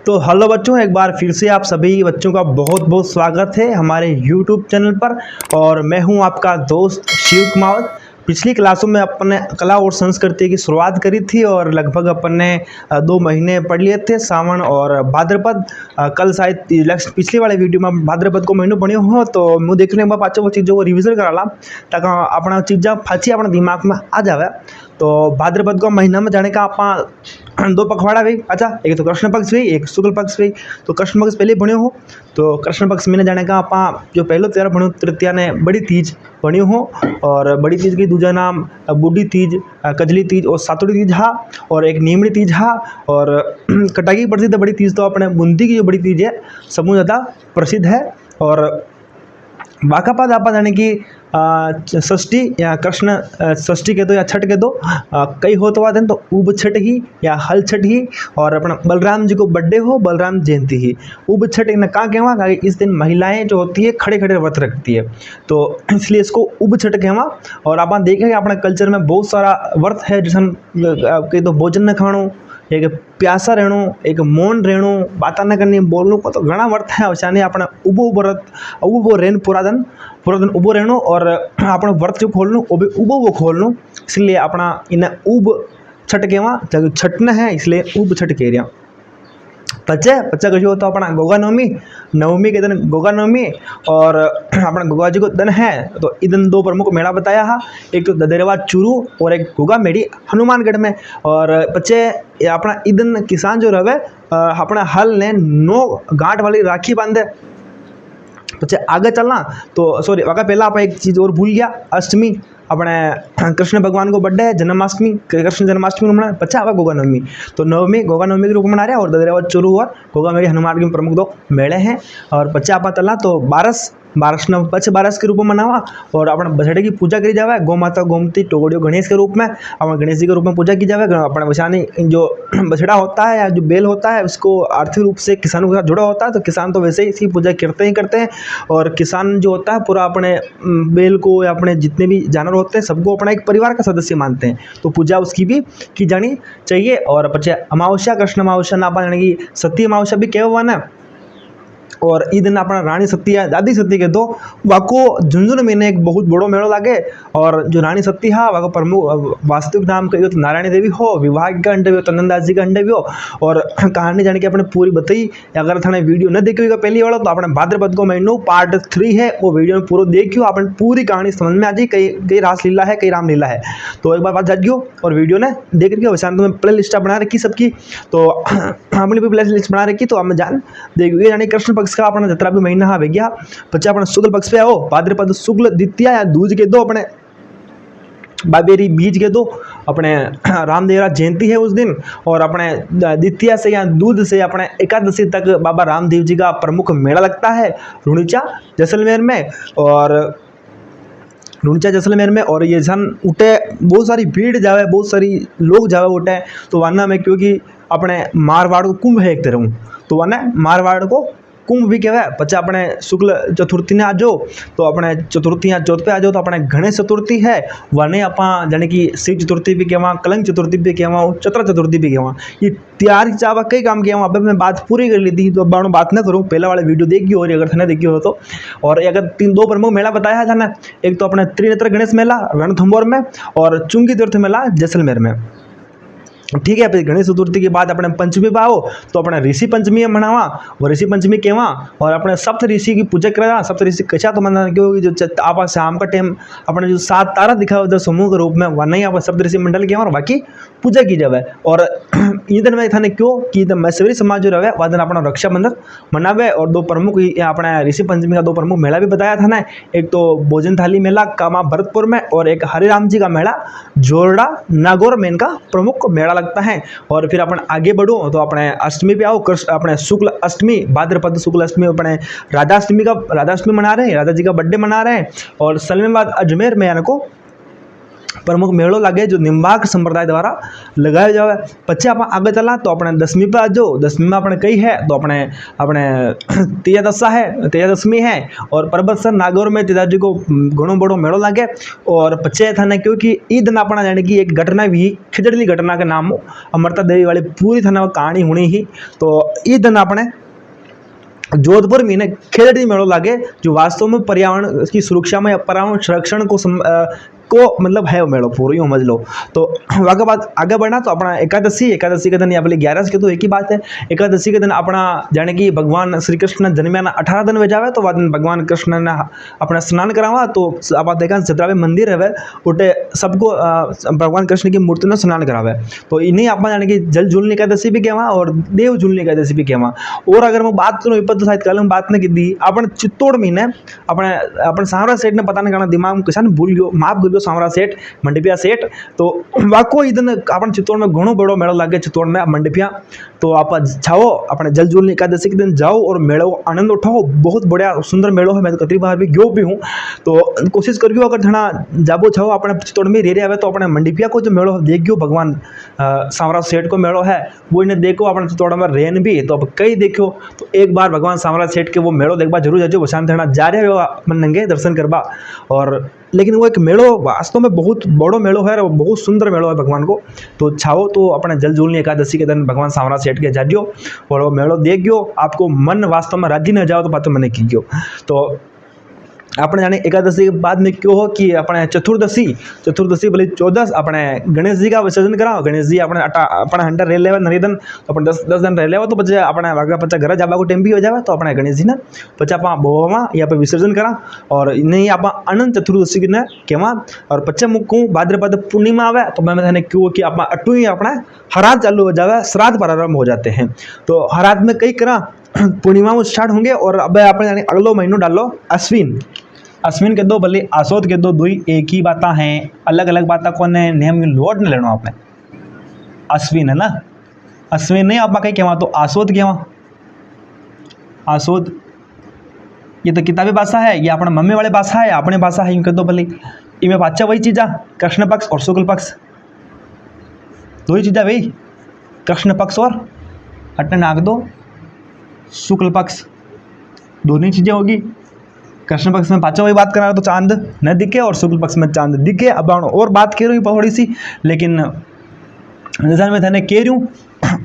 तो हेलो बच्चों, एक बार फिर से आप सभी बच्चों का बहुत बहुत स्वागत है हमारे YouTube चैनल पर। और मैं हूं आपका दोस्त शिव कुमार। पिछली क्लासों में अपन ने कला और संस्कृति की शुरुआत करी थी और लगभग अपन ने 2 महीने पढ़ लिए थे, सावन और भाद्रपद। कल शायद पिछली वाले वीडियो में भाद्रपद को महीनों पढ़ियो हो तो मैं देखने के बाद पाँचों वो चीज़ों को रिविजन कराला ताकि अपना चीज़ा फाची अपने दिमाग में आ जाए। तो भाद्रपद को महीना में जाने का आप 2 पखवाड़ा भी। अच्छा, एक तो कृष्ण पक्ष भी, एक शुक्ल पक्ष भी। तो कृष्ण पक्ष पहले बने हो तो कृष्ण पक्ष में जाने का आप जो पहलो त्यौहार बनो तृतीया ने बड़ी तीज बनी हो। और बड़ी तीज की दूजा नाम बूढ़ी तीज, कजली तीज और सातुड़ी तीज हा। और एक नीमड़ी तीज हा। और कटाकी प्रसिद्ध बड़ी तीज तो अपने बूंदी की जो बड़ी तीज है सबसे ज़्यादा प्रसिद्ध है। और बाकापाद आप जाने की षष्ठी या कृष्ण षष्ठी के दो या छठ के दो कई हो तो आते हैं तो उब छठ ही या हल छठ ही। और अपना बलराम जी को बर्थडे हो बलराम जयंती ही। उब छठ न कहाँ कहवा, इस दिन महिलाएं जो होती है खड़े खड़े व्रत रखती है तो इसलिए इसको उब छठ कहवा। और आप देखेंगे अपने कल्चर में बहुत सारा व्रत है, जैसे कई तो भोजन न खाणो, एक प्यासा रहणो, एक मौन रहणो, बात न करनी, बोलने को तो घना व्रत है। वैसे अपना उबो व्रत उबो रेन पूरा दिन उबो रहणो और अपना व्रत जो खोलनो वो भी उबो वो खोलनो। इसलिए अपना इन्हें उब छठ कहवा, छठ न है इसलिए उब छठ कह रहा। पच्चे कहो तो अपना गोगा नवमी के दिन गोगा नवमी और अपना गोगा जी को दिन है तो इ दिन 2 प्रमुख मेला बताया है, एक तो ददेरवा चूरू और एक गोगा मेड़ी हनुमानगढ़ में। और पच्चे अपना इ दिन किसान जो रहे अपना हल ने 9 गांठ वाली राखी बांधे। पच्चे आगे चलना तो सॉरी वहाँ पहला आप एक चीज़ और भूल गया, अष्टमी अपने कृष्ण भगवान को बर्थडे है, जन्माष्टमी कृष्ण जन्माष्टमी मना। पच्चा आवा गोगा नवमी तो नवमी गोगा नवमी के रूप में मना रहे। और ददरेवा चुरू और गोगा मेड़ी हनुमान के प्रमुख 2 मेले हैं। और पच्चा आप चलना तो बारस के रूप में मनावा। और अपना बछड़े की पूजा करी जाए, गौ माता गोमती टोगड़ियों गणेश के रूप में अपना गणेश जी के रूप में पूजा की जाए। अपना वैशानी जो बछड़ा होता है या जो बैल होता है उसको आर्थिक रूप से किसानों के साथ जुड़ा होता है तो किसान तो वैसे ही इसकी पूजा करते हैं। और किसान जो होता है पूरा अपने बैल को या अपने जितने भी जानवर होते हैं सबको अपना एक परिवार का सदस्य मानते हैं तो पूजा उसकी भी की जानी चाहिए। और पचे अमावस्या कृष्ण अमावस्या ना पाने की सती अमावस्या भी कहवा ना। और इ दिन अपना रानी सती है दादी सती के दो वाको झुंझुन महीने एक बहुत बड़ो मेलो लागे। और जो रानी सती है वाको प्रमुख वास्तविक नाम कहियो तो नारायणी देवी हो, विवाह का अंडे भी हो, तंदनदास जी का अंडे भी हो। और कहानी जाने की अपने पूरी बताई, अगर थाने वीडियो न देखी होगा पहली वाला तो अपने भाद्रपद को महीनों पार्ट 3 है वो वीडियो में पूरा देखियो, अपने पूरी कहानी समझ में आ जाए। कई रासलीला है कई रामलीला है तो एक बार बात जागियो और वीडियो ने देख रखियो। वैसे तो मैं प्ले लिस्ट बना रखी सबकी तो अपनी भी प्ले लिस्ट बना रखी तो आप जान देखिए। यानी कृष्ण पक्ष का अपना जतरा भी महीना हा गया। बच्चा अपना शुक्ल पक्ष पे आओ, भाद्रपद शुक्ल द्वितीया या दूज के दो अपने बाबेरी बीज के दो अपने रामदेवरा जयंती है उस दिन। और अपने द्वितीया से या दूध से अपने एकादशी तक बाबा रामदेव जी का प्रमुख मेला लगता है रुणीचा जैसलमेर में। और रुणीचा जैसलमेर में और ये जन उठे बहुत सारी भीड़ जावे, बहुत सारी लोग जावे उठे तो वरना में क्योंकि अपने मारवाड़ को कुंभ है एक तरह तो वरना मारवाड़ को कुंभ भी कहवा। बच्चा अपने शुक्ल चतुर्थी ने आ जाओ तो अपने चतुर्थी या चौथ पे आ जाओ तो अपने गणेश चतुर्थी है वरने अपा जाने कि शिव चतुर्थी भी कहवा, कलंक चतुर्थी भी कहवा, चतुरा चतुर्थी भी कहवा। ये तैयार चावा कई काम किया अब मैं बात पूरी कर ली थी तो अब बात ना करूँ, पहला वाला वीडियो देखियो और अगर थाने देखियो हो तो। और अगर 2 प्रमुख मेला बताया था ना, एक तो अपने त्रिनेत्र गणेश मेला रणथंभौर में और चुंगी तीर्थ मेला जैसलमेर में, ठीक है। फिर गणेश चतुर्थी के बाद अपने पंचमी पे आओ तो अपने ऋषि पंचमी मनावा, वो ऋषि पंचमी कहवा। और अपने सप्त ऋषि की पूजा करा। सप्त ऋषि कैसा तो मना क्योंकि जो आप शाम का टाइम अपने जो 7 तारा दिखा हुआ समूह के रूप में वह नहीं आप सप्त ऋषि मंडल के और बाकी पूजा की जाए। और ईदन में थाने क्यों कि मैसेवरी समाज जो रहे वह दिन अपना रक्षाबंधन मनावे। और 2 प्रमुख अपने ऋषि पंचमी का 2 प्रमुख मेला भी बताया था ना, एक तो भोजन थाली मेला कामा भरतपुर में और एक हरिराम जी का मेला जोरडा नागौर में इनका प्रमुख मेला लगता है। और फिर अपन आगे बढ़ो तो अपने अष्टमी पे आओ, अपने शुक्ल अष्टमी भाद्रपद शुक्ल अष्टमी अपने राधाष्टमी मना रहे हैं, राधा जी का बर्थडे मना रहे हैं। और सलमेबाद अजमेर में इनको प्रमुख मेड़ो लगे जो निम्बार्क संप्रदाय द्वारा लगाया जाए। पछे आप आगे चला तो अपने 10वीं पर आ जाओ। 10वीं में अपने कई है तो अपने अपने तेजादशा है, तेजादशमी है और परबतसर नागौर में तेजाजी को घणो बड़ो मेड़ो लगे। और पछे थाने क्योंकि ई दिन अपना जाने की एक घटना भी खिचड़ी घटना के नाम अमृता देवी वाली पूरी थाने कहानी हुई ही। तो ई दिन अपने जोधपुर में ने खेजड़ी मेड़ो लागे जो वास्तव में पर्यावरण की सुरक्षा में पर्यावरण संरक्षण को मतलब है वो मेड़ो पूरी समझ लो। तो वाके बाद आगे बढ़ना तो अपना एकादशी के दिन या पहले 11 के तो एक ही बात है। एकादशी के दिन अपना जाने कि भगवान श्री कृष्ण जन्म्याना 18 दिन में जावे तो बाद भगवान कृष्ण ने अपना स्नान करावा। तो आप देखा जितना भी मंदिर है उठे सबको भगवान कृष्ण की मूर्ति ने स्नान करावे। तो इन्हें आप जाने कि जल झूलनी एकादशी भी कहवा और देव झूलनी एकादशी भी कहवा। और अगर मैं बात करूँ विपद तो शायद कल में बात नहीं की दी अपन चित्तौड़ महीने अपने सांवरा सेठ ने पता नहीं करना दिमाग में किसान भूल गयो माफ कर सांवरा सेठ मंडपिया सेठ। तो वाको इधन अपन चित्तौड़ में घणो बड़ो मेड़ो लागे चित्तौड़ में मंडपिया। तो आप जाओ अपने जल झूलनी एकादशी के दिन जाओ और मेड़ो आनंद उठाओ। बहुत बढ़िया सुंदर मेड़ो है। मैं तो कतरी बार भी गयो भी हूँ। तो कोशिश करियो अगर थोड़ा जाबो छाओ अपने चित्तौड़ में रह रहे तो अपने मंडपिया को जो मेड़ो देखियो भगवान सांवरा सेठ को मेड़ो है वो इन्हें देखो अपने चित्तौड़ में रेन भी। तो अब कई देखो तो एक बार भगवान सांवरा सेठ के वो मेड़ो देखबा जरूर जाओ। बशान थेना जा रहे हो मन नंगे दर्शन करबा। और लेकिन वो एक मेड़ो वास्तव में बहुत बड़ो मेड़ो है और बहुत सुंदर मेड़ो है भगवान को। तो छाओ तो अपने जल झूलनी एकादशी के दिन भगवान सांवरा सेठ के जाइयो और वो मेड़ो देखियो। आपको मन वास्तव में राजी न जाओ तो बात मैंने की। तो अपने जाने एकादशी के बाद में क्यों हो कि अपने चतुर्दशी भले 14 अपने गणेश जी का विसर्जन कराओ। गणेश जी अपने हंटर रह लेवा नहीं दिन तो अपने 10 दिन रह लेवा। तो पचे अपने वागा पचा घर जावा को टाइम भी हो जाए। तो अपने गणेश जी ने पचा आप बोवा या पे विसर्जन करा और नहीं आप अनंत चतुर्दशी ने कहवा। और पचे मुकू भाद्रपद पूर्णिमा आवे तो मैं थाने क्यों कि आप अटू ही अपना हरात चालू हो जाए श्राद्ध प्रारंभ हो जाते हैं। तो हरात में कई करा पूर्णिमा में स्टार्ट होंगे। और अब अपने अगलो महीनों डालो अश्विन के दो भले आसोद के दो दुई एक ही बात हैं। अलग अलग बात को ने नेम लोड न लेना आपने अश्विन है ना अश्विन नहीं आप कहीं कहवा तो आसोद कहवा। आसोद ये तो किताबी भाषा है ये अपना मम्मी वाले भाषा है अपने भाषा है यूँ कह दो भले इनमें बाचा वही चीज़ा कृष्ण पक्ष और शुक्ल पक्ष दो ही चीज़ा भाई कृष्ण पक्ष और अट्टे नाक दो शुक्ल पक्ष दोनों चीज़ें होगी। कृष्ण पक्ष में पाँचों वही बात करा तो चांद न दिखे और शुक्ल पक्ष में चांद दिखे। अब और बात कह रही हूँ थोड़ी सी लेकिन जैसा मैं थाने कह रही हूँ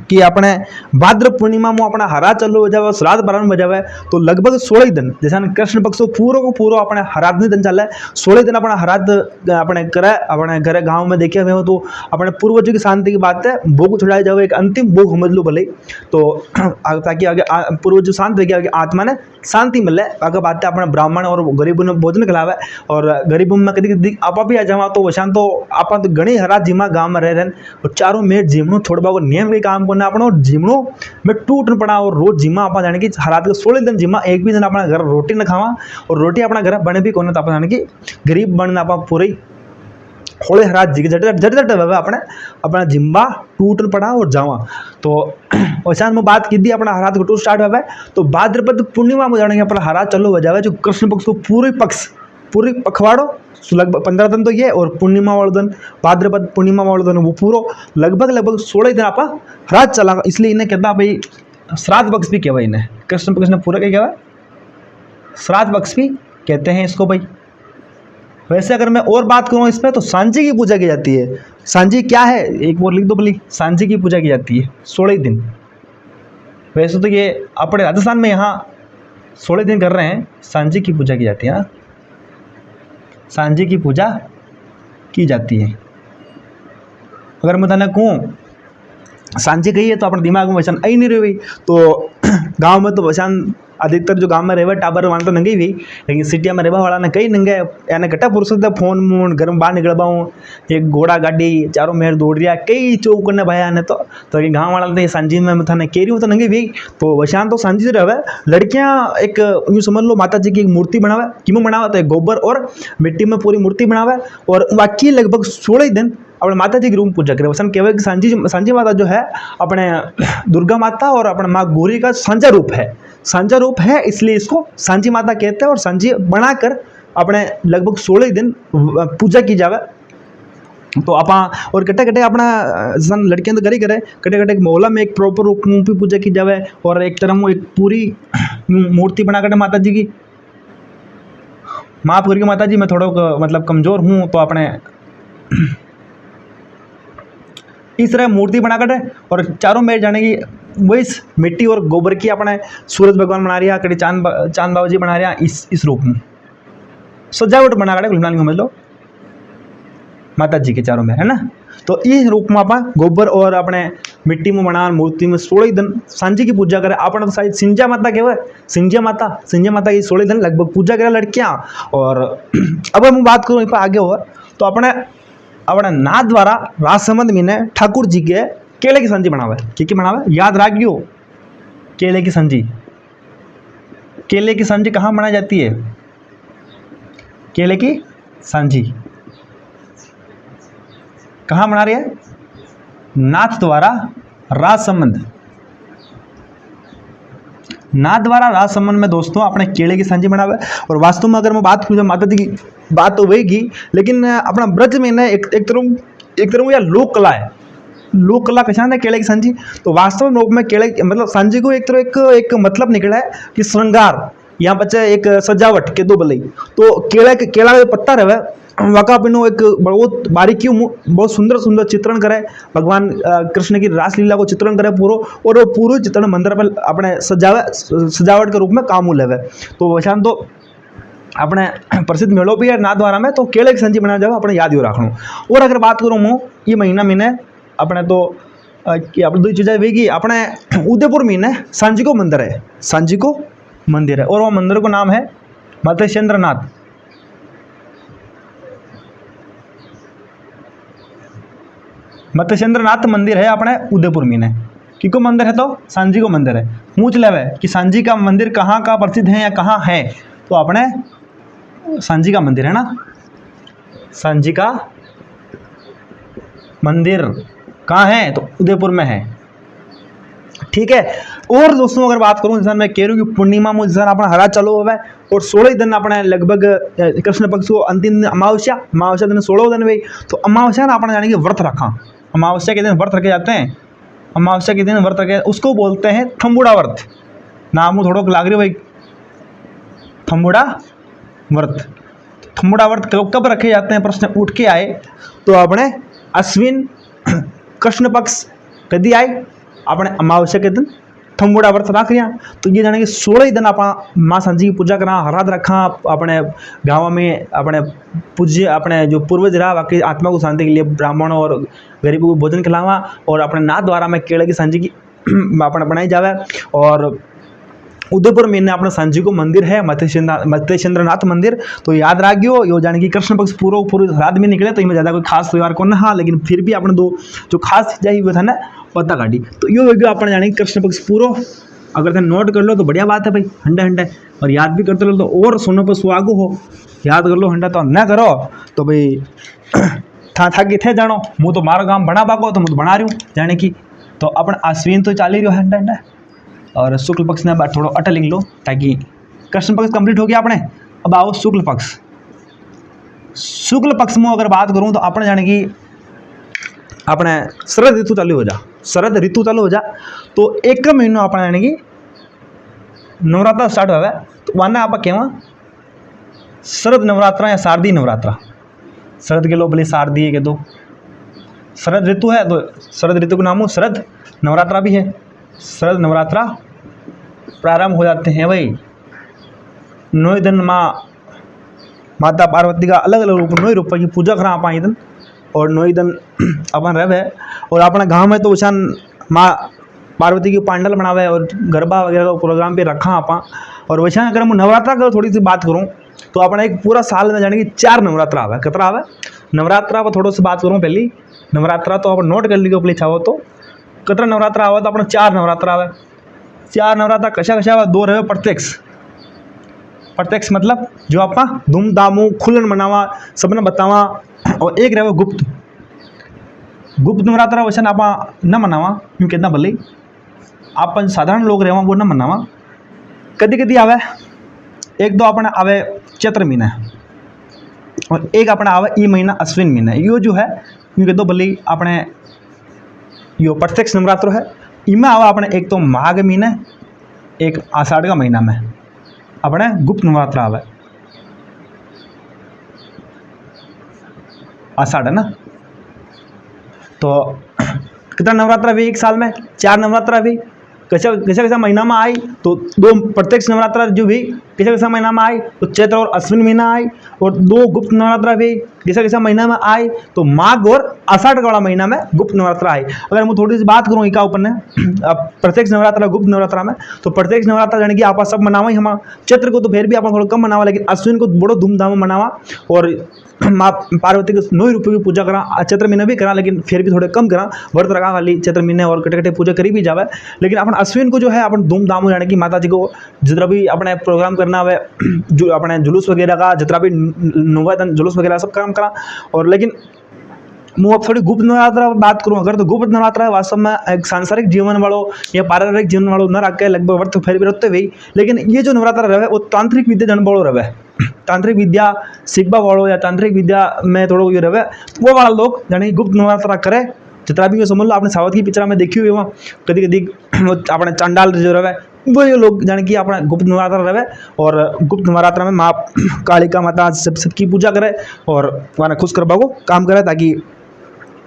कि अपने भाद्र पूर्णिमा में अपना हरा चालू हो जाए श्राद्ध प्रारंभ हो जाए। तो लगभग 16 दिन जैसा कृष्ण पक्ष पूरो को पूरो अपने हराध दिन चले 16 दिन अपना हराध अपने करे अपने घरे गाँव में देखे हुए हो। तो अपने पूर्वजों की शांति की बात है भोग छुड़ाया जाए एक अंतिम भोग समझ लो भले। तो ताकि आगे पूर्वज शांत रह गया आत्मा ने शांति मिले। अगर बात है अपने ब्राह्मण और गरीबों ने भोजन खिलावे और गरीबों में कभी कभी आप भी आ जावा। तो वशान तो आप तो घनी हरा जिमा गाँव में रह रहे और चारों मेट जिमनो छोड़वा को नियम के काम करना अपना और जिमनो में टूट पड़ा। और रोज जिमा आप जाने की हरात के 16 दिन जिमा एक भी दिन अपना घर रोटी न खावा और रोटी अपना घर बने भी कोने तो आप जाने की गरीब बनना आप पूरी होले हरात जी झट अपने अपना जिम्बा टूट पड़ा और जावा। तो वैसा में बात की थी अपना हरात घटू स्टार्ट हुआ। तो भाद्रपद पूर्णिमा में जाने अपना हरात चालू हो जाए जो कृष्ण पक्ष को पूरी पखवाड़ो लगभग 15 दिन तो ये और पूर्णिमा वाले दिन भाद्रपद पूर्णिमा वाले दिन वो पूरा लगभग 16 दिन आप हरात चला। इसलिए इन्हें कहता भाई श्राद्ध पक्ष भी कहवा इन्हें कृष्ण पक्ष ने पूरा क्या कहवा श्राद्ध पक्ष भी कहते हैं इसको भाई। वैसे अगर मैं और बात करूँ इसमें तो सांझी की पूजा की जाती है। सांझी क्या है एक बार लिख दो भली सांझी की पूजा की जाती है 16 दिन। वैसे तो ये अपने राजस्थान में यहाँ 16 दिन कर रहे हैं सांझी की पूजा की जाती है। सांझी की पूजा की जाती है। अगर मैं तने कहूँ सांझी कही है तो अपने दिमाग में वैसा आई नहीं रही। तो गांव में तो वैसान अधिकतर जो गांव में रहे टाबर वाले तो नंगे भी लेकिन सिटिया में रहवा वाला ने कई नंगे यानी घटा फुर्सत फोन मून घर में बाहर निकल पाऊँ एक घोड़ा गाड़ी चारों मेहर दौड़ रहा कई चौक करने भाया ने। तो गाँव वाला तो सांझी में थाने कह रही हूँ तो नंगे भी। तो वैशान तो सांझी से रहे लड़कियाँ एक यूँ समझ लो माता जी की एक मूर्ति बनावे किमो बनावे तो एक गोबर और मिट्टी में पूरी मूर्ति बनावे और बाकी लगभग 16 दिन अपने माता जी की रूम पूजा करे। वैसा कहवे कि सांझी माता जो है अपने दुर्गा माता और अपने माँ गौरी का सांझा रूप है इसलिए इसको सांझी माता कहते हैं। और सांझी बनाकर अपने लगभग 16 दिन पूजा की जावे तो आपा और कटे कटे अपना सन लड़कियां तो करी करे कटे कटे मोहल्ला में एक प्रॉपर रूप में भी पूजा की जावे और एक तरह में एक पूरी मूर्ति बना कर माता जी की। माफ करिए माता जी, मैं थोड़ा मतलब कमज़ोर हूँ, तो अपने इस तरह मूर्ति बना कर और चारों मेर जाने की वही मिट्टी और गोबर की अपने सूरज भगवान बना रहा, कड़ी चांद बाबा जी बना रहा, इस रूप में सजावट बना कर गुलनानी समझ लो माता जी के चारों में, है ना। तो इस रूप में आप गोबर और अपने मिट्टी में बना मूर्ति में 16 दिन सांझी की पूजा करें। आपने तो शायद सिंजा माता कहवा, सिंजा माता की 16 दिन लगभग पूजा करें लड़कियां। और अब मैं बात करूँ इस पर आगे हो तो अपने नाथ द्वारा राजसमंद में ठाकुर जी के केले की सांझी बनावे। क्या बनावे याद रखियो, केले की सांझी। केले की सांझी कहाँ बनाई जाती है? केले की सांझी कहाँ बना रही है? नाथ द्वारा राजसमंद। नाथ द्वारा राजसमंद में दोस्तों अपने केले की सांझी बनावे। और वास्तव में अगर मैं बात करूँ माता जी की बात तो होगी, लेकिन अपना ब्रज में ना एक तरह यह लोक कला है। लोक कला कैसा है केले की सांझी। तो वास्तव में केले मतलब सांझी को एक मतलब निकला है कि श्रृंगार, यहाँ बच्चे एक सजावट के दो भले। तो केला का पत्ता रहे वाका पिनो एक बहुत बारीकी बहुत सुंदर चित्रण करे, भगवान कृष्ण की रासलीला को चित्रण करे पूरो, और वो पूरा चित्रण मंदिर पर अपने सजावट के रूप में काम लेवे। तो वैसा तो अपने प्रसिद्ध मेलों भी है नाथ द्वारा में, तो केले की सांझी बना जाए अपने याद ही रखना। और अगर बात करूँ मैं ये महीने अपने तो अपने दो चीज़ें वेगी। अपने उदयपुर में सांझी को मंदिर है, सांझी को मंदिर है, और वो मंदिर का नाम है मत्स्येंद्र नाथ। मत्स्येंद्र नाथ मंदिर है अपने उदयपुर में। क्यों मंदिर है? तो सांझी को मंदिर है। पूछ लेवे कि सांझी का मंदिर कहाँ का प्रसिद्ध है या कहाँ है, तो अपने सांझी का मंदिर है ना। सांझी का मंदिर कहाँ है? तो उदयपुर में है, ठीक है। और दोस्तों अगर बात करूँ जैसे मैं कह रहा हूँ कि पूर्णिमा में जैसे अपना हरा चालू हुआ है और 16 दिन अपने लगभग कृष्ण पक्ष को अंतिम दिन अमावस्या दिन 16 दिन भाई। तो अमावस्या ना अपने जाने के व्रत रखा, अमावस्या के दिन व्रत रखे जाते हैं। अमावस्या के दिन व्रत रखे उसको बोलते हैं थम्बुड़ा व्रत। नाम थोड़ा लाग रही भाई, थम्बुड़ा व्रत। थम्बुड़ा व्रत कब रखे जाते हैं प्रश्न उठ के आए, तो अपने अश्विन कृष्ण पक्ष कदी आए अपने अमावस्या के दिन थम्बुड़ा व्रत रख रहा। तो ये जाने कि 16 दिन अपना माँ सांझी की पूजा करा, हराद रखा अपने गाँव में, अपने पूज्य अपने जो पूर्वज रहा बाकी आत्मा को शांति के लिए ब्राह्मणों और गरीबों को भोजन खिलावा। और अपने नाथ द्वारा में केले की सांझी की अपने बनाई जावे। और उदयपुर में अपने सांझी को मंदिर है मत्स्येंद्र नाथ मंदिर। तो याद रखियो यो जाने कि कृष्ण पक्ष पूरे रात में निकले, तो इनमें ज़्यादा कोई खास त्यौहार को ना, लेकिन फिर भी अपने दो जो खास चीज़ें हुए था ना पता काटी। तो यो अपने जाने कि कृष्ण पक्ष पूरा अगर थे नोट कर लो तो बढ़िया बात है भाई, हंडा और याद भी करते लो तो और सुनो पर सुहागो हो। याद कर लो हंडा तो ना करो तो भाई था कि थे जानो मुँह तो मारो काम बना पाको, तो मुँह तो बना रही हूँ जाने की। तो अपन अश्विन तो चाल ही रहो हंडा और शुक्ल पक्ष ने थोड़ा अटल लिख लो ताकि कृष्ण पक्ष कंप्लीट हो गया अपने। अब आओ शुक्ल पक्ष। शुक्ल पक्ष में अगर बात करूं तो अपने जाने की अपने शरद ऋतु चालू हो जा, शरद ऋतु चालू हो जा। तो एक महीनों अपने जाने की नवरात्रा स्टार्ट हुआ है। तो वहाँ आप कहवा शरद नवरात्रा या शारदीय नवरात्रा। शरद के लो भले शारदीय के दो, शरद ऋतु है तो शरद ऋतु का नाम हो शरद नवरात्रा भी है। शरद नवरात्रा प्रारंभ हो जाते हैं भाई 9 दिन माता पार्वती का अलग अलग रूप 9 रूप की पूजा करा आप दिन और 9 दिन अपन रहे। और अपना गांव में तो वैसा माँ पार्वती की पांडल बनावे और गरबा वगैरह का प्रोग्राम भी रखा आप। और वैसा अगर मैं नवरात्रा का थोड़ी सी बात करूँ तो अपना एक पूरा साल में जाने की 4 नवरात्रा आवे। कितना आवे नवरात्रा पर थोड़ा सी बात करूँ पहली नवरात्रा तो आप नोट कर लीजिए प्लीज चाहो तो कितना नवरात्रा आवा। तो अपना 4 नवरात्रा आवे। 4 नवरात्रा कशा आवा 2 रहे प्रत्यक्ष मतलब जो आप धूमधाम खुलन मनावा सबने बतावा। और एक रहे गुप्त नवरात्रा वैसे आप न मनावा क्योंकि इतना भले आप साधारण लोग रहे वो न मनावा। कदी आवे एक दो अपने आवे चैत्र महीने और एक अपना आवे ई महीना अश्विन महीना, यो जो है यूँ कह दो भले अपने यो प्रत्यक्ष नवरात्र है। इनमें आवा अपने एक तो माघ महीना, एक आषाढ़ का महीना में अपने गुप्त नवरात्र आवे। आषाढ़ है ना, तो कितना नवरात्रा भी एक साल में, 4 नवरात्रा भी कैसा कैसा कैसा महीना में आई, तो 2 प्रत्यक्ष नवरात्रा जो भी कैसा कैसा महीना में आई, तो चैत्र और अश्विन महीना आई, और 2 गुप्त नवरात्रा भी कैसा कैसा महीना में आई, तो माघ और आषाढ़ वाला महीना में गुप्त नवरात्रा आई। अगर मैं थोड़ी सी बात करूँ इका ऊपर ने प्रत्यक्ष नवरात्रा गुप्त नवरात्रा में, तो प्रत्यक्ष नवरात्रा जाने कि आप सब मनावा ही, हम चैत्र को तो फिर भी आप थोड़ा कम मनावा, लेकिन अश्विन को बड़ो धूमधाम में मनावा, और माँ पार्वती के 9 रूपों की पूजा करा, चैत्र महीने भी करा, लेकिन फिर भी थोड़े कम करा, व्रत रखा खाली चैत्र महीने और कटे कटे पूजा करी भी जावे। लेकिन अपन अश्विन को जो है अपन धूमधाम हो जाने की माता जी को जितना भी अपने प्रोग्राम करना है, जो अपने जुलूस वगैरह का जितना भी 9 दिन जुलूस वगैरह सब काम करा। और लेकिन मैं अब थोड़ी गुप्त नवरात्रा बात करूँ अगर, तो गुप्त नवरात्रा वास्तव में एक सांसारिक जीवन वालों या पारिवारिक जीवन वालों न रख के लगभग व्रत फिर भी रहते हुए, लेकिन ये जो नवरात्रा रहे वो तांत्रिक विद्या जन वालों रहे, तांत्रिक विद्या सीखबा वालों या तांत्रिक विद्या में थोड़ा ये रहे वो वाला लोग यानी गुप्त नवरात्रा करे। जितना भी समझ लो आपने सावध की पिक्चर में देखी हुई वहाँ कभी कभी अपने चांडाल जो रहे वो ये लोग जाने कि अपना गुप्त नवरात्रा रहे, और गुप्त नवरात्रा में माँ कालिका माता सबकी पूजा करे और वहाँ खुश करवा को काम करे, ताकि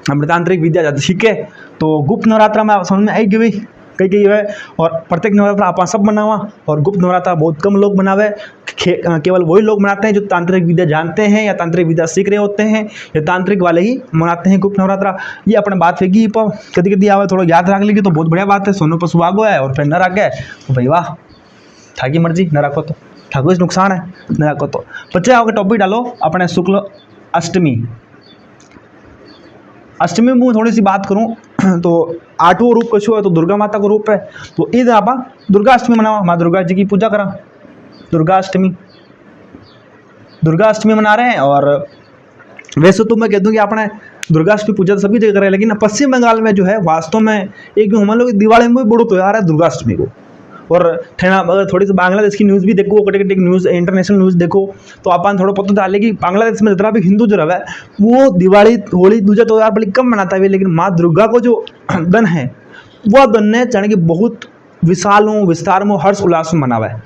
हमने तांत्रिक विद्या ज़्यादा सीखे। तो गुप्त नवरात्रा में समझ में आई गई कई कई है, और प्रत्येक नवरात्रा आप सब मनावा, और गुप्त नवरात्रा बहुत कम लोग मनावे, केवल वही लोग मनाते हैं जो तांत्रिक विद्या जानते हैं या तांत्रिक विद्या सीख रहे होते हैं, या तांत्रिक वाले ही मनाते हैं गुप्त नवरात्रा। ये अपने बात फेंकी पर कभी कभी आवे थोड़ा याद रख लेगी तो बहुत बढ़िया बात है। सोनू पर सुहागो है और फिर न रखे तो भाई वाह, ठाकी मर्जी, न रखो तो ठाकुर नुकसान है, न रखो तो। बच्चे आओगे टॉपिक डालो अपने शुक्ल अष्टमी। अष्टमी में थोड़ी सी बात करूं तो 8वां रूप कछु है तो दुर्गा माता का रूप है, तो ईद आप दुर्गा अष्टमी मनावा, माँ दुर्गा जी की पूजा करा, दुर्गा अष्टमी मना रहे हैं। और वैसे तो मैं कह दूं कि अपने दुर्गा अष्टमी पूजा तो सभी जगह करें, लेकिन पश्चिम बंगाल में जो है वास्तव में एक हम लोग दिवाली में बड़ो त्यौहार है दुर्गा अष्टमी को। और अगर थोड़ी सी बांग्लादेश की न्यूज़ भी देखो, कटे कटे न्यूज़ इंटरनेशनल न्यूज़ देखो, तो अपन थोड़ा पता डाले कि बांग्लादेश में जितना भी हिंदू जो रहा है वो दिवाली होली दूजा त्यौहार बड़ी कम मनाता है, लेकिन माँ दुर्गा को जो दिन है वह दिन ने जाने कि बहुत विशाल हो विस्तार में हर्ष उल्लास में मनावा है।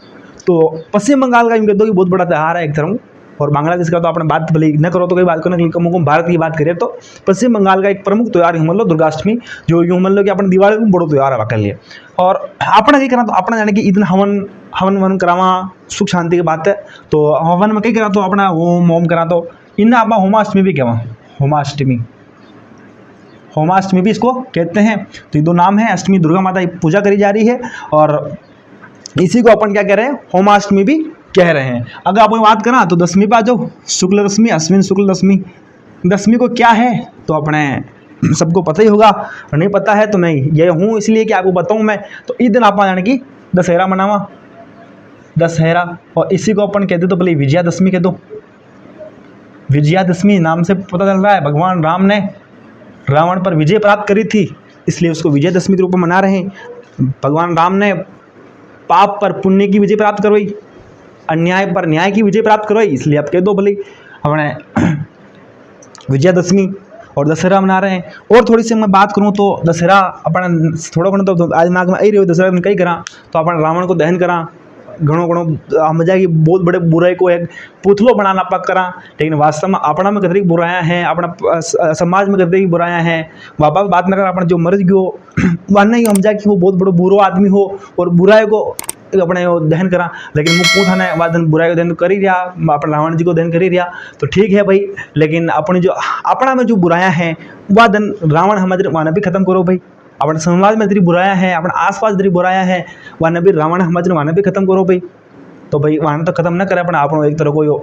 तो पश्चिम बंगाल का यूँ कहते हो कि बहुत बड़ा त्यौहार है एक तरह, और बांग्लादेश का तो अपने बात भले न करो तो कोई बात करने के लिए भारत की बात करें तो पश्चिम बंगाल का एक प्रमुख त्यौहार यूँ मान लो दुर्गाष्टमी, जो यूँ मान लो कि अपने दिवाली में बड़ो त्यौहार है के लिए। और अपना कहीं करा तो अपना जाने कि इतना हवन वन करावा सुख शांति की बात है, तो हवन में कहीं करा तो अपना होम होम करा तो इन आप होमाष्टमी भी कहवा, होमाष्टमी भी इसको कहते हैं। तो ये 2 नाम है, अष्टमी दुर्गा माता की पूजा करी जा रही है और इसी को अपन क्या कह रहे हैं, होमाष्टमी भी कह रहे हैं। अगर आप बात करा तो दशमी पे आ जाओ, शुक्ल दशमी, अश्विन शुक्ल दशमी। दशमी को क्या है तो अपने सबको पता ही होगा, और नहीं पता है तो मैं ये हूँ इसलिए कि आपको बताऊँ मैं। तो इस दिन आप जाने की दशहरा मनावा, दशहरा, और इसी को अपन कहते तो भले विजयादशमी कह दो। विजयादशमी नाम से पता चल रहा है भगवान राम ने रावण पर विजय प्राप्त करी थी, इसलिए उसको विजयादशमी के रूप में मना रहे हैं। भगवान राम ने पाप पर पुण्य की विजय प्राप्त करवाई, अन्याय पर न्याय की विजय प्राप्त करवाई, इसलिए आप कह दो भले अपने विजयादशमी और दशहरा मना रहे हैं। और थोड़ी सी मैं बात करूं तो दशहरा अपन थोड़ा घणो तो आज दिमाग में आई रही हो, दशहरा में कई करा तो अपन रावण को दहन करा, घणो मजा की बहुत बड़े बुराई को एक पुतलो बनाना पक करा, लेकिन वास्तव में अपना में कतरी बुरायां हैं, अपना समाज में कतरी बुरायां हैं। वापा बात न कर अपना जो मर गयो वरना ही समझा कि वो बहुत बड़ो बुरो आदमी हो और बुराई को अपने दहन करा, लेकिन मुँह पूछा ने वह दिन बुराई को दहन कर ही रहा, अपने रावण जी को दहन कर ही रहा, तो ठीक है भाई। लेकिन अपनी जो अपना में जो बुरायां हैं वह दिन रावण हमारे वहाँ भी खत्म करो भाई। अपने समाज में जितनी बुरायां हैं, अपने आसपास जितनी बुरायां हैं वह भी रावण हमारे वहाँ भी खत्म करो भाई। तो भाई वहाँ तो खत्म न करे अपना आप एक तरह को यो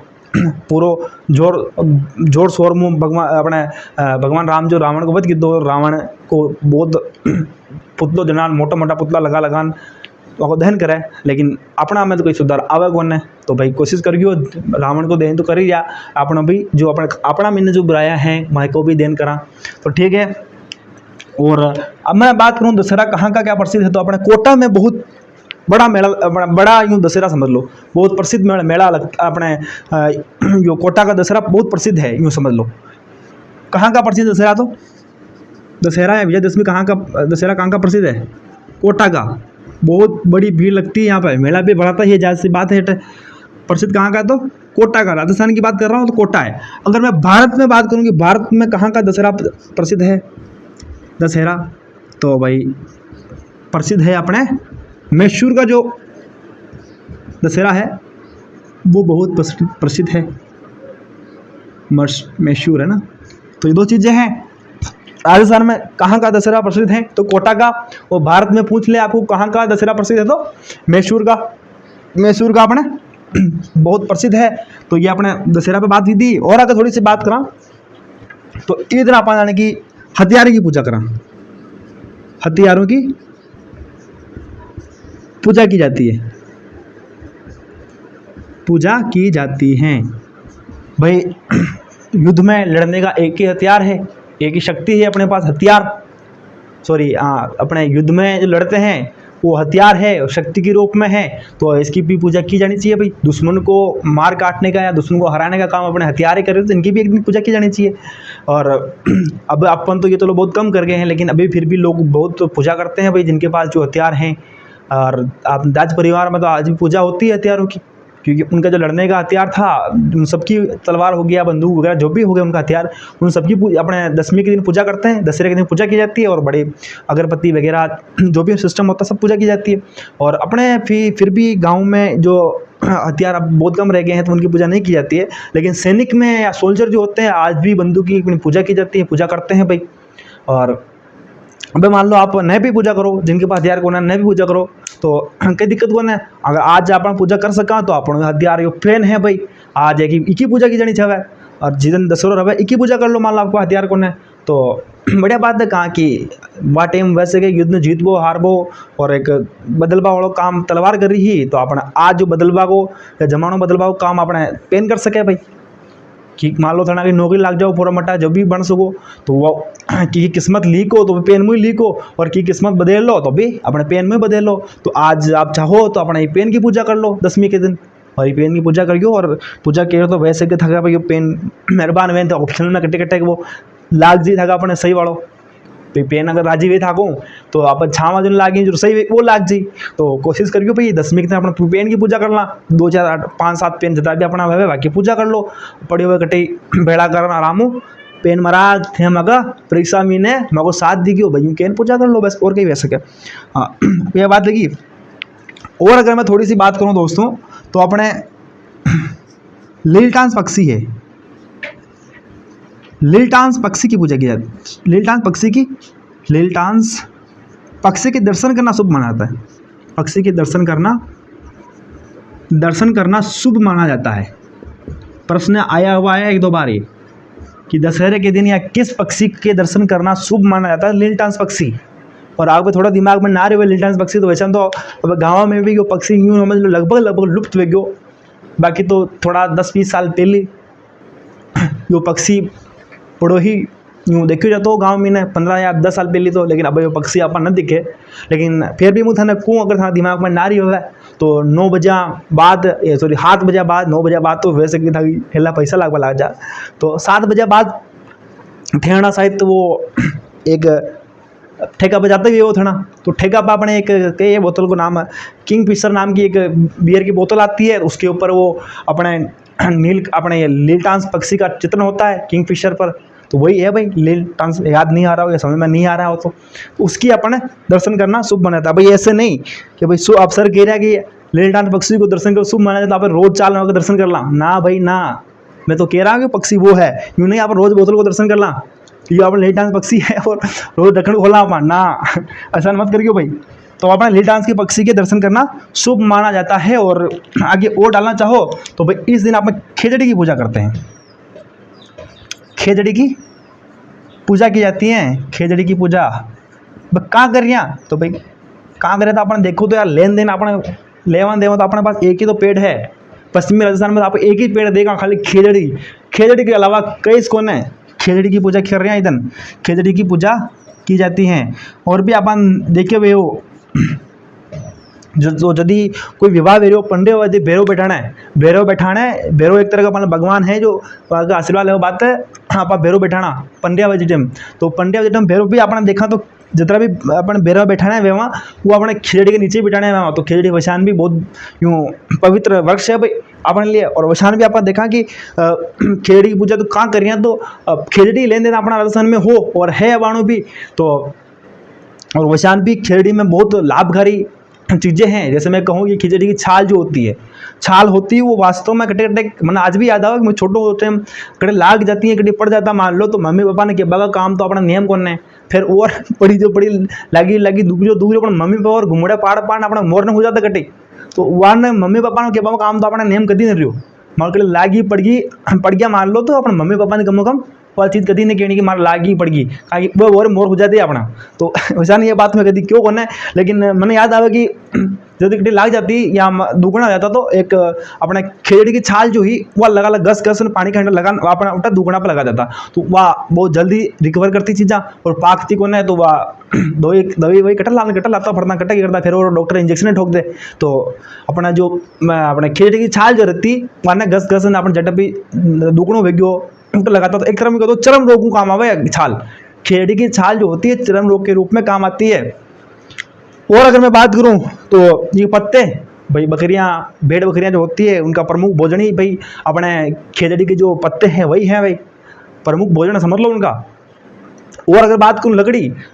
पूरो जोर शोर में भगवान राम जो रावण को वध की दो, रावण को बहुत पुतलो जनान मोटा मोटा पुतला लगान तो दहन करे, लेकिन अपना में तो कोई सुधार आवे कौन है। तो भाई कोशिश करियो रावण को दहन तो कर ही रहा, अपना भी जो अपना मैंने जो बुराया हैं वहाँ को भी दहन करा, तो ठीक है। और अब मैं बात करूँ दशहरा कहाँ का क्या प्रसिद्ध है, तो अपने कोटा में बहुत बड़ा मेला, बड़ा यूँ दशहरा समझ लो, बहुत प्रसिद्ध मेला अपने जो कोटा का दशहरा बहुत प्रसिद्ध है, यूँ समझ लो। कहाँ का प्रसिद्ध दशहरा? तो दशहरा है विजयदशमी, कहाँ का दशहरा, कहाँ का प्रसिद्ध है? कोटा का। बहुत बड़ी भीड़ लगती है यहाँ पर, मेला भी बढ़ाता ही है, जाहिर सी बात है। प्रसिद्ध कहाँ का? तो कोटा का। राजस्थान की बात कर रहा हूँ तो कोटा है। अगर मैं भारत में बात करूँ कि भारत में कहाँ का दशहरा प्रसिद्ध है, दशहरा, तो भाई प्रसिद्ध है अपने मैसूर का जो दशहरा है वो बहुत प्रसिद्ध है, मैसूर है ना। तो ये दो चीज़ें हैं। राजस्थान में कहाँ का दशहरा प्रसिद्ध है? तो कोटा का। और भारत में पूछ ले आपको कहाँ का दशहरा प्रसिद्ध है, तो मैसूर का। मैसूर का अपने बहुत प्रसिद्ध है। तो ये अपने दशहरा पे बात हुई थी। और अगर थोड़ी सी बात करा तो ईद ना अपन यानी कि हथियारों की पूजा करा, हथियारों की पूजा की जाती है, पूजा की जाती है भाई। युद्ध में लड़ने का एक ही हथियार है, एक ही शक्ति है अपने पास, हथियार, सॉरी अपने युद्ध में जो लड़ते हैं वो हथियार है, शक्ति के रूप में है। तो इसकी भी पूजा की जानी चाहिए भाई। दुश्मन को मार काटने का या दुश्मन को हराने का काम अपने हथियार ही कर रहे हो, तो इनकी भी एक दिन पूजा की जानी चाहिए। और अब अपन तो ये तो लोग बहुत कम कर गए हैं, लेकिन अभी फिर भी लोग बहुत पूजा करते हैं भाई, जिनके पास जो हथियार हैं। और आप राज परिवार में तो आज भी पूजा होती है हथियारों की, क्योंकि उनका जो लड़ने का हथियार था, उन सबकी तलवार हो गया, बंदूक वगैरह जो भी हो गया उनका हथियार, उन सबकी अपने दशमी के दिन पूजा करते हैं, दशहरे के दिन पूजा की जाती है। और बड़े अगरबत्ती वगैरह जो भी सिस्टम होता है सब पूजा की जाती है। और अपने फिर भी गाँव में जो हथियार अब बहुत कम रह गए हैं तो उनकी पूजा नहीं की जाती है, लेकिन सैनिक में या सोल्जर जो होते हैं आज भी बंदूक की अपनी पूजा की जाती है, पूजा करते हैं भाई। और अब मान लो आप नए भी पूजा करो, जिनके पास हथियार को ना नए भी पूजा करो तो कोई दिक्कत को ना। अगर आज आप पूजा कर सका तो अपन हथियार यो प्लेन है भाई, आज एक ही पूजा की जानी चाहिए। और जिस दिन दशहरा रहे एक ही पूजा कर लो, मान लो आपको हथियार को ना, तो बढ़िया बात है। कहाँ की वह टाइम वैसे कि युद्ध में जीतबो हारबो और एक बदलबा वालों काम तलवार कर रही ही, तो अपना आज जो बदलबा को या जमानो बदलबा को काम अपने पेन कर सके भाई। कि मान लो थाना की नौकरी लाग जाओ पूरा मटा जो भी बन सको, तो वो की किस्मत लीक हो तो पेन में लीक हो, और की किस्मत बदल लो तो भी अपने पेन में बदल लो। तो आज आप चाहो तो अपने पेन की पूजा कर लो दशमी के दिन, और ये पेन की पूजा करियो। और पूजा करो तो वैसे के था भाई पेन मेहरबान वे तो ऑप्शन में कटे कटे वो लाग जी था अपने सही वालों। तो पेन अगर राजी वे थाको तो आप छावा जो लागी जो सही वो लाग जी। तो कोशिश करियो भाई दशमी के दिन अपना पेन की पूजा करना, 2 4 8 5 7 पेन जितना भी अपना वह बाकी पूजा कर लो। पड़ी हुए कटे भेड़ा करना आरामो पेन मरा थे मगा परीक्षा मीने मगो साथ दी गयो भाई पेन पूजा कर लो बस, और कहीं वह सके। हाँ यह बात लगी। और अगर मैं थोड़ी सी बात करूँ दोस्तों तो अपने लीलटांस पक्षी है, लीलटांस पक्षी की पूजा की जाती है। लीलटांस पक्षी के दर्शन करना शुभ माना जाता है। पक्षी के दर्शन करना शुभ माना जाता है। प्रश्न आया हुआ है 1-2 बार कि दशहरे के दिन या किस पक्षी के दर्शन करना शुभ माना जाता है? लीलटांस पक्षी। और आगे थोड़ा दिमाग में ना रहे हुए लीलटांस पक्षी तो वैसे तो अब गाँव में भी वो पक्षी यूँ समझ लो लगभग लुप्त हो गयो। बाकी तो थोड़ा 10-20 साल पहले वो पक्षी पड़ो ही यूँ देखो जाता हो गाँव में ना 15 या 10 साल पहले तो, लेकिन अब वो पक्षी अपन न दिखे। लेकिन फिर भी मुझे थाने को अगर था दिमाग में ना रही हो तो 9 बजे बाद 7 बजे बाद 9 बजे बाद तो वैसे कि था हेला पैसा लग जा, तो 7 बजे बाद ठेना शायद तो वो एक ठेका पे जाते वो था। तो ठेका पे अपने एक बोतल को नाम किंग फिशर नाम की एक बियर की बोतल आती है, उसके ऊपर वो अपने लीलटांस पक्षी का चित्रण होता है किंग फिशर पर। तो वही है भाई लीलटांस, याद नहीं आ रहा हो या समझ में नहीं आ रहा हो तो उसकी अपने दर्शन करना शुभ माना जाता है भाई। ऐसे नहीं कि भाई शुभ अवसर कह रहा कि लीलटांस पक्षी को दर्शन कर शुभ माना जाता है, रोज चाल में दर्शन कर ला ना भाई ना। मैं तो कह रहा हूँ कि पक्षी वो है, यूँ नहीं आप रोज बोतल को दर्शन कर ला कि आप लीलटांस पक्षी है और रोज ढक्कन खोला आप ना, ऐसा मत करियो भाई। तो अपने लीलटांस के पक्षी के दर्शन करना शुभ माना जाता है। और आगे और डालना चाहो तो भाई इस दिन आप खेजड़ी की पूजा करते हैं, खेजड़ी की पूजा की जाती है। खेजड़ी की पूजा कहाँ कर रही तो भाई कहाँ करें तो अपने देखो तो यार लेन देन अपने लेवन देवन तो अपने पास एक ही तो पेड़ है पश्चिमी राजस्थान में, तो आप एक ही पेड़ देगा खाली खेजड़ी। खेजड़ी के अलावा कई कौन है खेजड़ी की पूजा कर रहे हैं इधर, खेजड़ी की पूजा की जाती है। और भी अपन देखे हुए हो जो यदि कोई विवाह वेरो पंडे यदि भैरव बैठाना है, भैरव एक तरह का अपना भगवान है जो आशीर्वाद है बात है। आप भैरव बैठाना पंड्या वाले टाइम, तो पंड्या वाले टाइम भैरव भी अपना देखा तो जितना भी अपन भैरव बैठाना है वहाँ वो अपने खिचड़ी के नीचे बैठाना है वहाँ। तो खिचड़ी वशान भी बहुत यूँ पवित्र वृक्ष है भाई अपने लिए। और वशान भी आप देखा कि खिचड़ी की पूजा तो कहाँ करिए, तो खिचड़ी लेन देन अपना राजस्थान में हो और है वाणु भी। तो और वशान भी खिचड़ी में बहुत लाभकारी चीज़ें हैं। जैसे मैं कहूँ कि खिचड़ी की छाल जो होती है, छाल होती है वो वास्तव में कटे कटे, मैंने आज भी याद आवा कि मैं छोटो होते हैं कटे लाग जाती है, कटे पड़ जाता मान लो, तो मम्मी पापा ने कहा काम तो अपना नियम करना है। फिर और पड़ी जो पड़ी लगी दूसरी अपने मम्मी पापा और घुमड़े पाड़ अपना मोर हो जाता कटे, तो वहाँ ने मम्मी पापा ने कहा काम तो अपना नियम कदी नहीं रहो, मान के लागी पड़ गया मान लो, तो अपने मम्मी पापा ने कम कम वह चीज़ कभी नहीं कहनी कि मार लागी पड़ गई, कहीं वो और मोर हो जाती है अपना। तो वैसा नहीं ये बात में कभी क्यों करना है, लेकिन मैंने याद आया कि जब कटी लाग जाती या दुगना हो जाता तो एक अपने खिचड़ी की छाल जो ही वह लगा घस पानी का हैंडल लगा अपना उल्टा दुगना पर लगा जाता, तो वह बहुत जल्दी रिकवर करती चीज़ा और पाकती को ना है। तो वह दवाई वही कटल लाता फटना कटा करता, फिर वो डॉक्टर इंजेक्शन ठोक दे। तो अपना जो अपने खिचड़ी की छाल जो रहती वह घस अपने जटा भी दुगणों भेगो उल्टा लगाता, तो एक तरह में कहते चरम रोग को काम आवे छाल। खिचड़ी की छाल जो होती है चरम रोग के रूप में काम आती है। और अगर मैं बात करूं तो ये पत्ते भाई बकरियां भेड़ बकरियां जो होती है उनका प्रमुख भोजन ही भाई अपने खिचड़ी के जो पत्ते हैं वही हैं भाई प्रमुख भोजन, समझ लो उनका। और अगर बात करूँ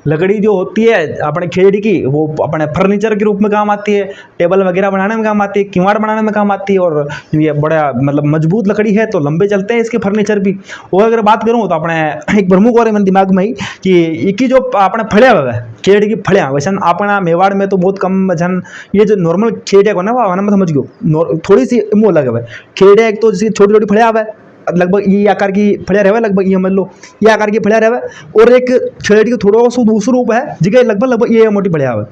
लकड़ी जो होती है अपने खिचड़ी की वो अपने फर्नीचर के रूप में काम आती है, टेबल वगैरह बनाने में काम आती है, किवाड़ बनाने में काम आती है, और ये बड़ा मतलब मजबूत लकड़ी है तो लंबे चलते हैं इसके फर्नीचर भी। और अगर बात करूँ तो अपने एक प्रमुख और मेरे दिमाग में ही कि इनकी जो अपने फड़िया हुआ है खिचड़ी की फड़िया, वैसे अपना मेवाड़ में तो बहुत कम जन ये जो नॉर्मल खिचड़िया को ना वह मैं समझ गयो थोड़ी सी मुँह लगे हुआ है खिचड़िया, एक तो जैसे छोटी छोटी फड़िया हुआ है लगभग ये आकार की फड़िया रहे, लगभग ये समझ लो ये आकार की फड़िया रहे, और एक खिचड़ी का थोड़ा सा दूसरा रूप है जिसका लगभग ये मोटी फड़िया है।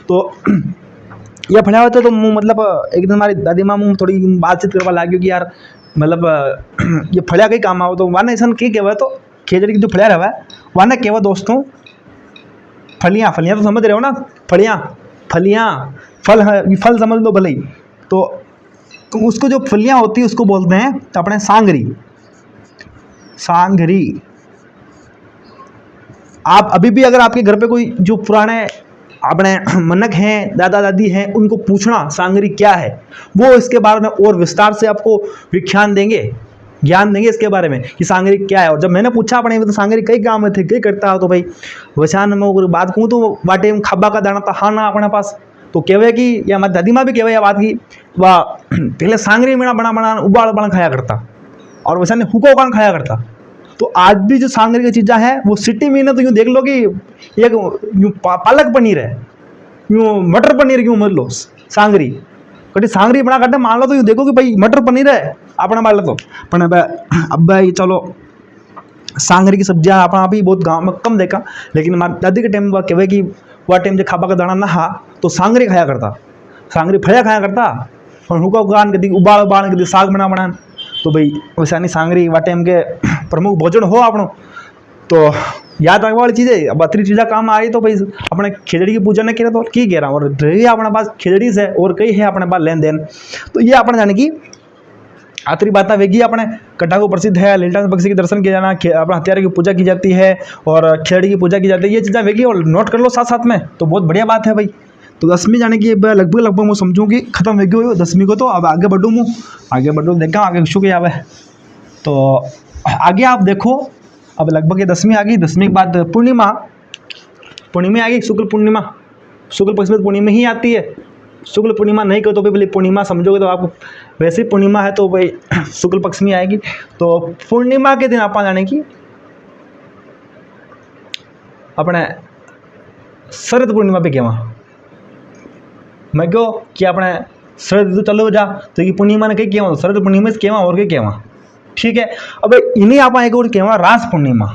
तो यह फड़िया होता तो मतलब एक दिन हमारी दादी माँ मुँह थोड़ी बातचीत करवा लगी कि यार मतलब ये फड़िया कहीं काम आओ, तो वहाँ ऐसा कहीं कहवा तो खिचड़ी की जो फड़िया रहा है वहाँ कहवा दोस्तों फलियाँ तो समझ रहे हो ना, फलियाँ फल है, फल समझ लो भले ही। तो उसको जो फलियाँ होती है उसको बोलते हैं तो अपने सांगरी। आप अभी भी अगर आपके घर पे कोई जो पुराने अपने मनक हैं दादा दादी हैं उनको पूछना सांगरी क्या है, वो इसके बारे में और विस्तार से आपको ज्ञान देंगे इसके बारे में कि सांगरी क्या है। और जब मैंने पूछा अपने तो सांगरी कई गाँव में थे कई करता हो, तो भाई वैशान में अगर बात कहूँ तो वाटे में खब्बा का दाना था हाँ ना अपने पास, तो कहवे कि या हमारी दादी माँ भी कहवे या बात की वह पहले सांगरी में बना उबाल खाया करता और वैसा ने हुको कान खाया करता। तो आज भी जो सांगरी की चीज़ें हैं वो सिटी में ना तो यूँ देख लो कि एक यूँ पालक पनीर है, यूँ मटर पनीर क्यों मत लो सांगरी कभी सांगरी बना करते मान लो तो यूँ देखो कि भाई मटर पनीर है अपना मान लो तो पण अब भाई चलो सांगरी की सब्जियाँ अपना भी बहुत गाँव में कम देखा, लेकिन हमारी दादी के टाइम में कहवे कि वह टाइम जो खाबा का दाना ना हा तो सांगरी खाया करता, सांगरी फड़िया खाया करता और हुका उगान कभी उबाल कभी साग बना। तो भाई वैसा नहीं सांगरी वह टाइम के प्रमुख भोजन हो आपनो। तो याद रखने वाली चीज़ें अब अतरी चीज़ें काम आ रही तो भाई अपने खिचड़ी की पूजा नहीं करें तो की कह रहा हूँ, और रही अपने पास खिचड़ी से और कई है अपने पास लेन देन। तो ये अपने जाने की आखिरी बात वेगी अपने कटा को प्रसिद्ध है, लीलटान पक्षी के दर्शन किया जाना, अपना हथियार की पूजा की जाती है और खिचड़ी की पूजा की जाती है, ये चीज़ें वेगी और नोट कर लो साथ में, तो बहुत बढ़िया बात है भाई। तो 10वीं जाने की लगभग मैं समझूँ कि खत्म वेगी हो 10वीं को, तो अब आगे बढ़ूँ देखा आगे शुक्र आवे। तो आगे आप देखो अब लगभग ये 10वीं आ गई, 10वीं के बाद पूर्णिमा आ गई, शुक्ल पक्ष में पूर्णिमा ही आती है। शुक्ल पूर्णिमा नहीं कहो तो भाई पूर्णिमा समझोगे तो आपको वैसे ही पूर्णिमा है तो भाई शुक्ल पक्ष में आएगी। तो पूर्णिमा के दिन आप जाने की अपने शरद पूर्णिमा पे कहवा मैं क्यों कि अपने शरद ऋतु चलो जा तो ये पूर्णिमा ने कहीं कहवा शरद पूर्णिमा से कहवा और कहीं कहवा, ठीक है। अब इन्हीं आप एक और कहवा रास पूर्णिमा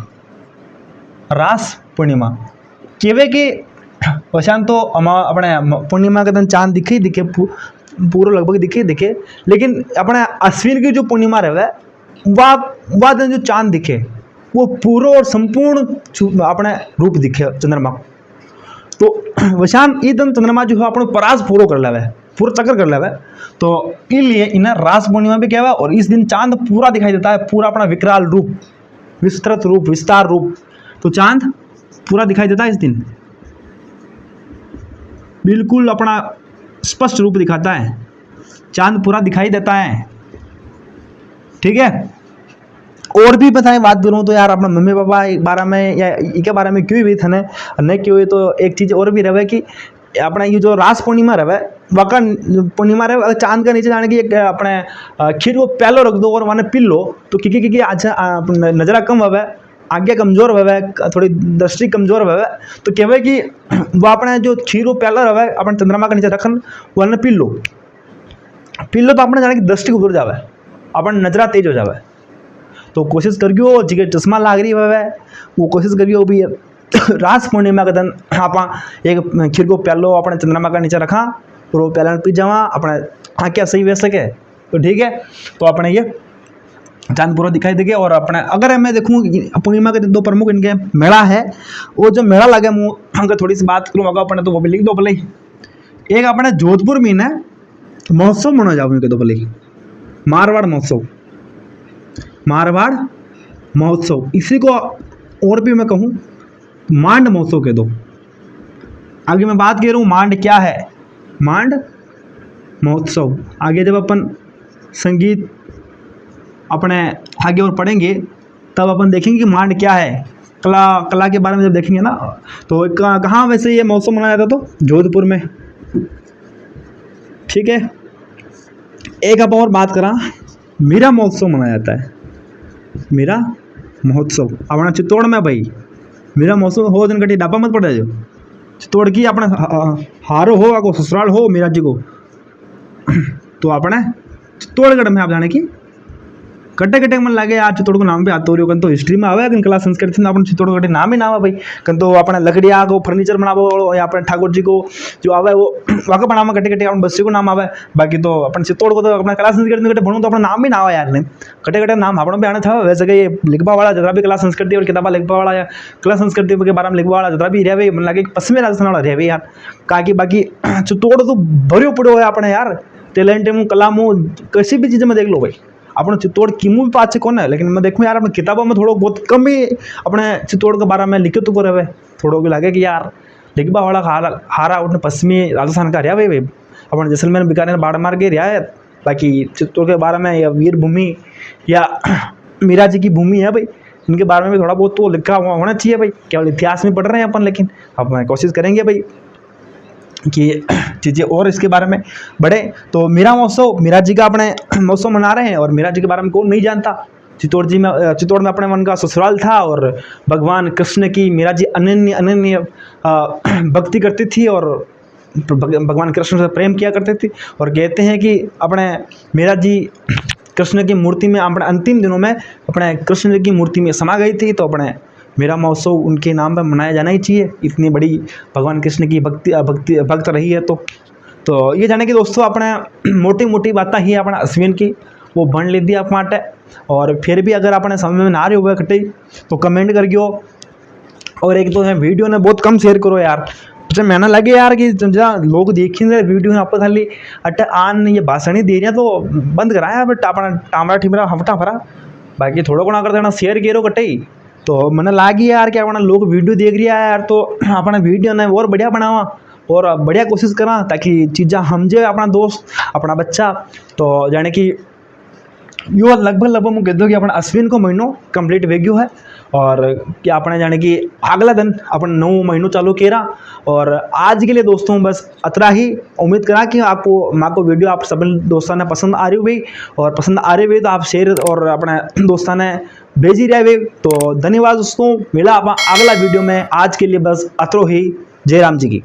कहवे कि वैसा तो अपने पूर्णिमा के दिन चांद दिखे पूरा लगभग दिखे, लेकिन अपने अश्विन की जो पूर्णिमा रहे वह दिन जो चांद दिखे वो पूरा और संपूर्ण अपने रूप दिखे चंद्रमा। तो वशान ई दिन चंद्रमा जो है अपनो परास पूरो कर लेवे, पूरा चक्कर कर लेवे, तो इसलिए इन्हें रास पूर्णिमा भी कहवा। और इस दिन चांद पूरा दिखाई देता है, पूरा अपना विकराल रूप, विस्तृत रूप, विस्तार रूप। तो चांद पूरा दिखाई देता है इस दिन, बिल्कुल अपना स्पष्ट रूप दिखाता है, चांद पूरा दिखाई देता है। ठीक है। और भी बताएं बात करूँ तो यार अपना मम्मी पापा एक बारे में या इनके बारे में क्यों भी थे नहीं क्यों हुई, तो एक चीज़ और भी रहे कि अपना ये जो रास पूर्णिमा रहे वका पूर्णिमा रहे, चांद का नीचे जाने की एक अपने खीर को प्यालो रख दो और मैंने पी लो, तो क्योंकि अच्छा नजरा कम हवे, आज्ञा कमजोर हवे, थोड़ी दृष्टि कमजोर हवे, तो कहवे कि वो अपने जो खीर को प्यालो रहे अपने चंद्रमा के नीचे रखन वो पी लो तो अपने जाने की दृष्टि उतर जावे, अपन नजरा तेज हो जावे। तो कोशिश करियो जिगे चश्मा लाग रही है वो कोशिश करियो भी रास पूर्णिमा के दिन आप एक खीर को प्यालो अपने चंद्रमा का नीचे रखा और वो प्याला पी जावा, अपने आँखें सही वे सके तो ठीक है। तो अपने ये चांद पूरा दिखाई देगा। और अपने अगर मैं देखूँ पूर्णिमा के दिन दो प्रमुख इनके मेला है, वो जो मेला लगे मुँह अगर थोड़ी सी बात करूँ अगर अपने तो वो भी लिख दो भले। एक अपने जोधपुर में ना महोत्सव मना जाओ के दो भले, मारवाड़ महोत्सव, मारवाड़ महोत्सव, इसी को और भी मैं कहूँ मांड महोत्सव कह दो। आगे मैं बात कर रहा हूँ मांड क्या है, मांड महोत्सव। आगे जब अपन संगीत अपने आगे और पढ़ेंगे तब अपन देखेंगे कि मांड क्या है, कला के बारे में जब देखेंगे ना। तो कहाँ वैसे ये महोत्सव मनाया जाता, तो जोधपुर में। ठीक है। एक अब और बात करा, मीरा महोत्सव मनाया जाता है, मीरा महोत्सव अपना चित्तौड़ में भाई। मीरा महोत्सव हो दिन कटी डापा मत पड़ जाओ, चित्तौड़ की अपना हारो हो आगो ससुराल हो मीरा जी को, तो अपने चित्तौड़गढ़ में आप जाने की कट्टे कट्टे मन लगे यार चित्तौड़ को नाम भी आते हो तो हिस्ट्री में आवे कला संस्कृति में अपन चित्तौड़गढ़ नाम ही ना आवा भाई। कन तो अपने लकड़िया को फर्नीचर बनावो या अपने ठाकुर जी को जो आवे वो वाका बनावा कट्टे कट्टे अपन बस्ती को नाम आवे। बाकी तो अपन चित्तौड़ को तो अपना कला संस्कृति में कट्टे बनू तो अपना नाम भी ना आवा यार, ने कट्टे कट्टे नाम अपना भी आना था। वैसे ये लिखवा वाला जरा भी कला संस्कृति और किताबा लिखवा वाला या कला संस्कृति के बारे में लिखवा वाला जरा भी रहे मन लगे पश्चिमी राजस्थान वाला रहे यार। काकि बाकी चित्तौड़ तो भरियो पड़ो है अपने यार, टैलेंट मुँह कला मुँह किसी भी चीज़ में देख लो भाई। अपने चित्तौड़ की मुँह भी पाछे कौन है, लेकिन मैं देखूँ यार अपने किताबों में थोड़ा बहुत कम ही अपने चित्तौड़ के बारे में लिखे तो रहे थोड़ा भी लगे कि यार लिखबा वाला हारा उठने पश्चिमी राजस्थान का रहा भाई। अपने जैसलमेर बीकानेर बाड़मेर के रहा है। बाकी चित्तौड़ के बारे में या वीर भूमि या मीरा जी की भूमि है भाई, इनके बारे में भी थोड़ा बहुत तो लिखा हुआ होना चाहिए भाई। केवल इतिहास में पढ़ रहे हैं अपन, लेकिन अब कोशिश करेंगे भाई कि चीज़ें और इसके बारे में बढ़े। तो मीरा महोत्सव, मीरा जी का अपने महोत्सव मना रहे हैं और मीरा जी के बारे में कौन नहीं जानता। चित्तौड़ में अपने मन का ससुराल था और भगवान कृष्ण की मीरा जी अनन्य भक्ति करती थी और भगवान कृष्ण से प्रेम किया करते थे। और कहते हैं कि अपने मीरा जी कृष्ण की मूर्ति में अपने अंतिम दिनों में अपने कृष्ण की मूर्ति में समा गई थी। तो अपने मेरा महोत्सव उनके नाम पर मनाया जाना ही चाहिए, इतनी बड़ी भगवान कृष्ण की भक्त रही है। तो ये जाने कि दोस्तों अपने मोटी मोटी बातें ही अपना अश्विन की वो बन ली दी आप माटे। और फिर भी अगर अपने समझ में ना रही हुए कटे तो कमेंट करियो। और एक तो वीडियो ने बहुत कम शेयर करो यार, मुझे मैंने लगे यार कि जहाँ लोग देखेंगे वीडियो में आपको खाली अट्टे आन ये भाषण ही दे रही है तो बंद कराया बट अपना टामरा ठिमरा हफटा फरा। बाकी थोड़ा गुणा कर देना शेयर करो कटे ही। तो मैंने लागी यार कि अपना लोग वीडियो देख रही है यार, तो अपना वीडियो ने और बढ़िया बनावा और बढ़िया कोशिश करा ताकि चीज़ा समझे अपना दोस्त अपना बच्चा। तो जाने कि यो लगभग मैं कह दो कि अपना अश्विन को महीनों कंप्लीट वे गयो है और क्या अपने जाने कि अगला दिन अपन 9 महीनों चालू केरा। और आज के लिए दोस्तों बस अतरा ही। उम्मीद करा कि आपको वीडियो आप सभी दोस्तों ने पसंद आ रही हुई और पसंद आ रही हुई तो आप शेयर और अपने दोस्तों ने भेज ही रहे हुए। तो धन्यवाद दोस्तों, मिला अगला वीडियो में। आज के लिए बस अतरो ही। जय राम जी की।